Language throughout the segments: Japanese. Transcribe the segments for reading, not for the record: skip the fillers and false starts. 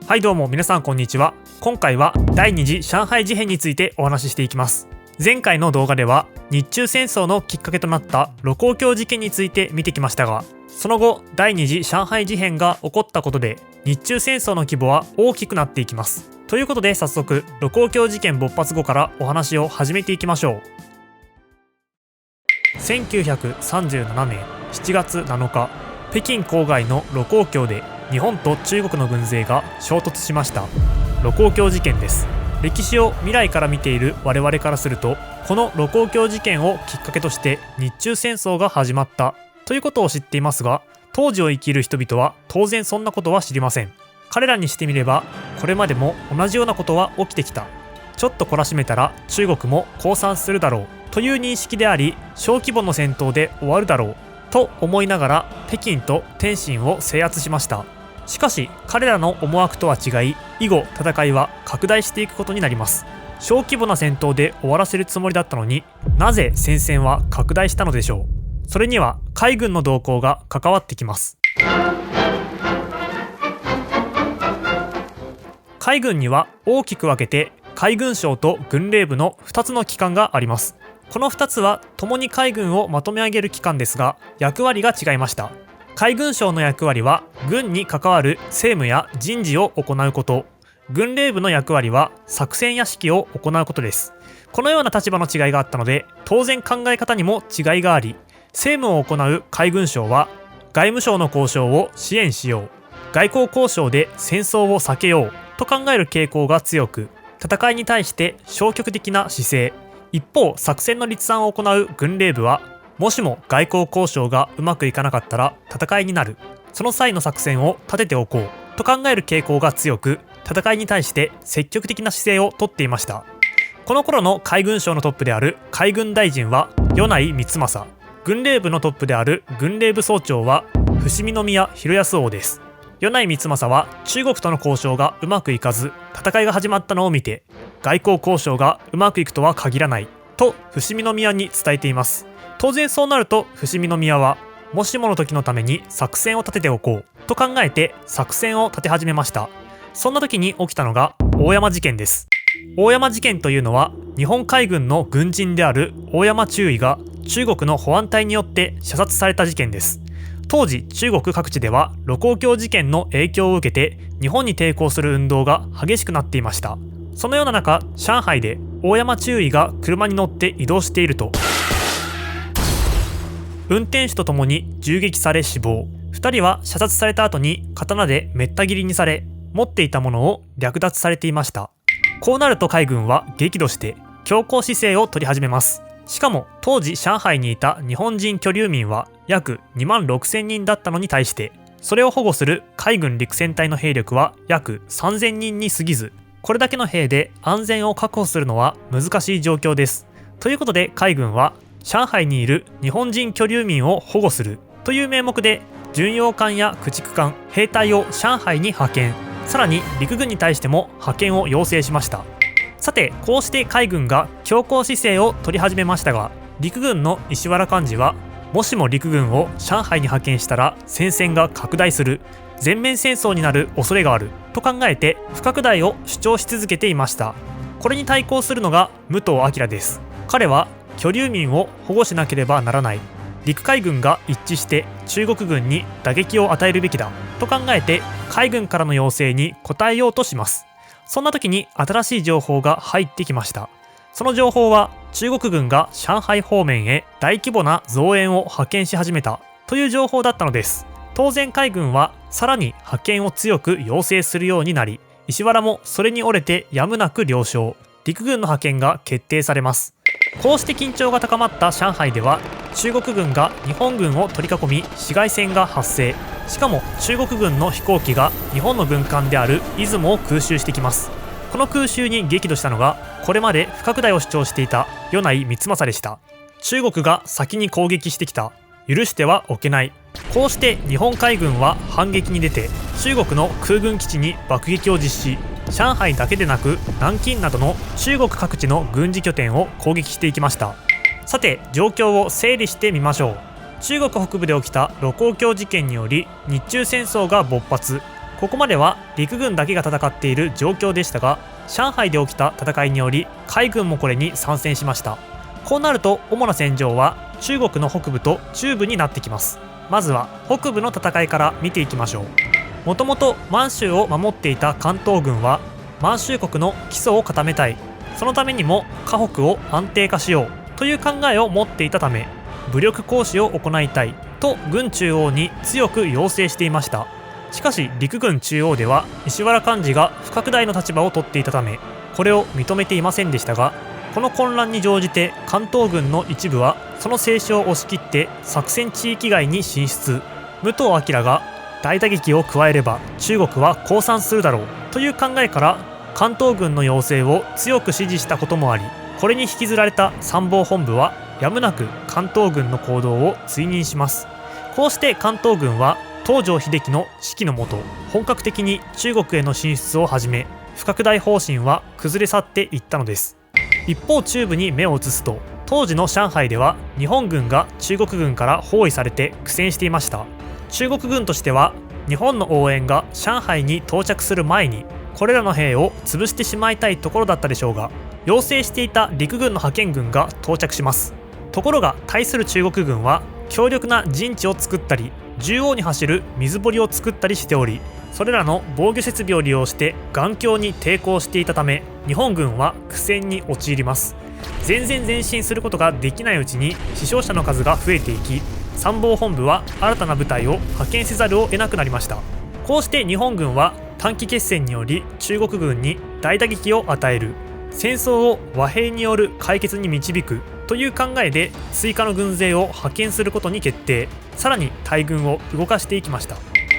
はいどうも皆さんこんにちは。今回は第2次上海事変についてお話ししていきます。前回の動画では日中戦争のきっかけとなった盧溝橋事件について見てきましたが、その後第2次上海事変が起こったことで日中戦争の規模は大きくなっていきます。ということで早速盧溝橋事件勃発後からお話を始めていきましょう。1937年7月7日、北京郊外の盧溝橋で日本と中国の軍勢が衝突しました。盧溝橋事件です。歴史を未来から見ている我々からすると、この盧溝橋事件をきっかけとして日中戦争が始まったということを知っていますが、当時を生きる人々は当然そんなことは知りません。彼らにしてみればこれまでも同じようなことは起きてきた、ちょっと懲らしめたら中国も降参するだろうという認識であり、小規模の戦闘で終わるだろうと思いながら北京と天津を制圧しました。しかし彼らの思惑とは違い、以後戦いは拡大していくことになります。小規模な戦闘で終わらせるつもりだったのに、なぜ戦線は拡大したのでしょう。それには海軍の動向が関わってきます。海軍には大きく分けて海軍省と軍令部の2つの機関があります。この2つは共に海軍をまとめ上げる機関ですが、役割が違いました。海軍省の役割は軍に関わる政務や人事を行うこと、軍令部の役割は作戦や指揮を行うことです。このような立場の違いがあったので、当然考え方にも違いがあり、政務を行う海軍省は外務省の交渉を支援しよう、外交交渉で戦争を避けようと考える傾向が強く、戦いに対して消極的な姿勢。一方、作戦の立案を行う軍令部は、もしも外交交渉がうまくいかなかったら戦いになる、その際の作戦を立てておこうと考える傾向が強く、戦いに対して積極的な姿勢をとっていました。この頃の海軍省のトップである海軍大臣は米内光政、軍令部のトップである軍令部総長は伏見宮広康王です。米内光政は中国との交渉がうまくいかず戦いが始まったのを見て、外交交渉がうまくいくとは限らないと伏見宮に伝えています。当然そうなると伏見宮は、もしもの時のために作戦を立てておこうと考えて作戦を立て始めました。そんな時に起きたのが大山事件です。大山事件というのは、日本海軍の軍人である大山中尉が中国の保安隊によって射殺された事件です。当時中国各地では盧溝橋事件の影響を受けて日本に抵抗する運動が激しくなっていました。そのような中、上海で大山中尉が車に乗って移動していると、運転手とともに銃撃され死亡。2人は射殺された後に刀でめった切りにされ、持っていたものを略奪されていました。こうなると海軍は激怒して強硬姿勢を取り始めます。しかも当時上海にいた日本人居留民は約2万6000人だったのに対して、それを保護する海軍陸戦隊の兵力は約3000人に過ぎず、これだけの兵で安全を確保するのは難しい状況です。ということで海軍は上海にいる日本人居留民を保護するという名目で、巡洋艦や駆逐艦、兵隊を上海に派遣、さらに陸軍に対しても派遣を要請しました。さて、こうして海軍が強硬姿勢を取り始めましたが、陸軍の石原幹事は、もしも陸軍を上海に派遣したら戦線が拡大する、全面戦争になる恐れがあると考えて不拡大を主張し続けていました。これに対抗するのが武藤明です。彼は居留民を保護しなければならない、陸海軍が一致して中国軍に打撃を与えるべきだと考えて、海軍からの要請に応えようとします。そんな時に新しい情報が入ってきました。その情報は、中国軍が上海方面へ大規模な増援を派遣し始めたという情報だったのです。当然海軍はさらに派遣を強く要請するようになり、石原もそれに折れてやむなく了承、陸軍の派遣が決定されます。こうして緊張が高まった上海では、中国軍が日本軍を取り囲み市街戦が発生。しかも中国軍の飛行機が日本の軍艦である出雲を空襲してきます。この空襲に激怒したのが、これまで不拡大を主張していた米内光政でした。中国が先に攻撃してきた、許してはおけない。こうして日本海軍は反撃に出て、中国の空軍基地に爆撃を実施。上海だけでなく南京などの中国各地の軍事拠点を攻撃していきました。さて、状況を整理してみましょう。中国北部で起きた盧溝橋事件により日中戦争が勃発。ここまでは陸軍だけが戦っている状況でしたが、上海で起きた戦いにより海軍もこれに参戦しました。こうなると主な戦場は中国の北部と中部になってきます。まずは北部の戦いから見ていきましょう。もともと満州を守っていた関東軍は満州国の基礎を固めたい、そのためにも河北を安定化しようという考えを持っていたため、武力行使を行いたいと軍中央に強く要請していました。しかし陸軍中央では石原幹事が不拡大の立場を取っていたため、これを認めていませんでしたが、この混乱に乗じて関東軍の一部はその制止を押し切って作戦地域外に進出。武藤明が大打撃を加えれば中国は降参するだろうという考えから関東軍の要請を強く支持したこともあり、これに引きずられた参謀本部はやむなく関東軍の行動を追認します。こうして関東軍は東条英機の指揮のもと本格的に中国への進出を始め、不拡大方針は崩れ去っていったのです。一方中部に目を移すと、当時の上海では日本軍が中国軍から包囲されて苦戦していました。中国軍としては日本の応援が上海に到着する前にこれらの兵を潰してしまいたいところだったでしょうが、要請していた陸軍の派遣軍が到着します。ところが対する中国軍は強力な陣地を作ったり縦横に走る水堀を作ったりしており、それらの防御設備を利用して頑強に抵抗していたため、日本軍は苦戦に陥ります。全然前進することができないうちに死傷者の数が増えていき、参謀本部は新たな部隊を派遣せざるを得なくなりました。こうして日本軍は短期決戦により中国軍に大打撃を与える、戦争を和平による解決に導くという考えで追加の軍勢を派遣することに決定。さらに大軍を動かしていきました。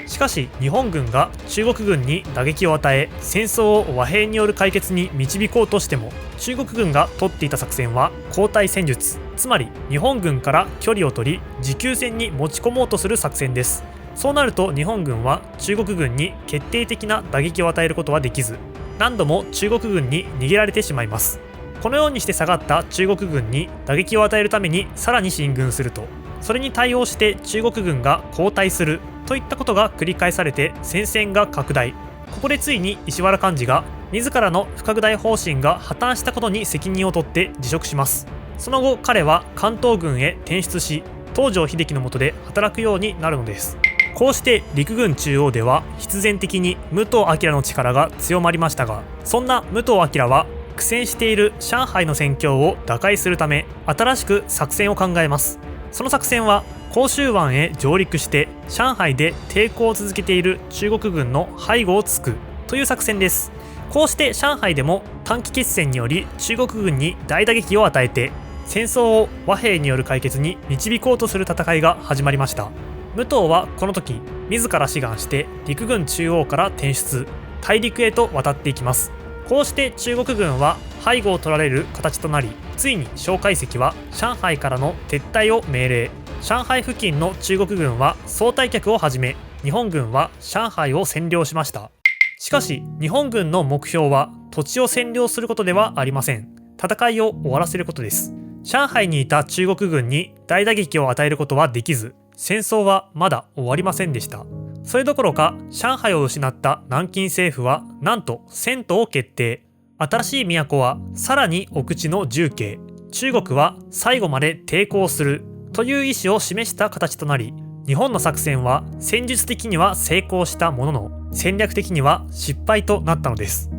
しかし日本軍が中国軍に打撃を与え、戦争を和平による解決に導こうとしても、中国軍が取っていた作戦は後退戦術、つまり日本軍から距離を取り持久戦に持ち込もうとする作戦です。そうなると日本軍は中国軍に決定的な打撃を与えることはできず、何度も中国軍に逃げられてしまいます。このようにして下がった中国軍に打撃を与えるためにさらに進軍すると、それに対応して中国軍が後退するといったことが繰り返されて戦線が拡大。ここでついに石原幹事が自らの不拡大方針が破綻したことに責任を取って辞職します。その後彼は関東軍へ転出し、東条英機の下で働くようになるのです。こうして陸軍中央では必然的に武藤明の力が強まりましたが、そんな武藤明は苦戦している上海の戦況を打開するため新しく作戦を考えます。その作戦は広州湾へ上陸して上海で抵抗を続けている中国軍の背後を突くという作戦です。こうして上海でも短期決戦により中国軍に大打撃を与えて、戦争を和平による解決に導こうとする戦いが始まりました。武藤はこの時自ら志願して陸軍中央から転出、大陸へと渡っていきます。こうして中国軍は背後を取られる形となり、ついに蒋介石は上海からの撤退を命令。上海付近の中国軍は総退却を始め、日本軍は上海を占領しました。しかし日本軍の目標は土地を占領することではありません。戦いを終わらせることです。上海にいた中国軍に大打撃を与えることはできず、戦争はまだ終わりませんでした。それどころか上海を失った南京政府はなんと遷都を決定。新しい都はさらに奥地の重慶。中国は最後まで抵抗するという意思を示した形となり、日本の作戦は戦術的には成功したものの戦略的には失敗となったのです。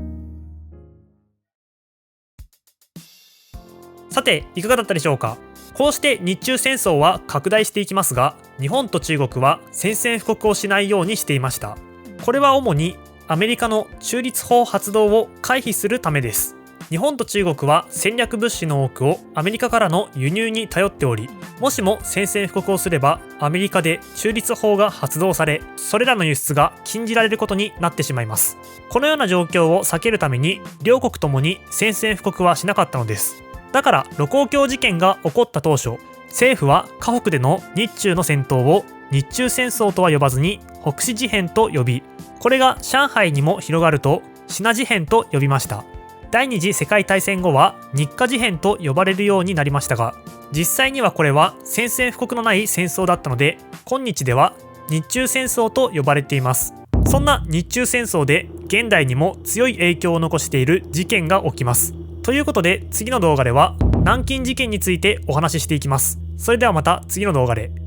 さていかがだったでしょうか。こうして日中戦争は拡大していきますが、日本と中国は宣戦布告をしないようにしていました。これは主にアメリカの中立法発動を回避するためです。日本と中国は戦略物資の多くをアメリカからの輸入に頼っており、もしも宣戦布告をすればアメリカで中立法が発動され、それらの輸出が禁じられることになってしまいます。このような状況を避けるために両国ともに宣戦布告はしなかったのです。だから盧溝橋事件が起こった当初、政府は河北での日中の戦闘を日中戦争とは呼ばずに北市事変と呼び、これが上海にも広がると支那事変と呼びました。第二次世界大戦後は日華事変と呼ばれるようになりましたが、実際にはこれは宣戦布告のない戦争だったので、今日では日中戦争と呼ばれています。そんな日中戦争で現代にも強い影響を残している事件が起きます。ということで次の動画では南京事件についてお話ししていきます。それではまた次の動画で。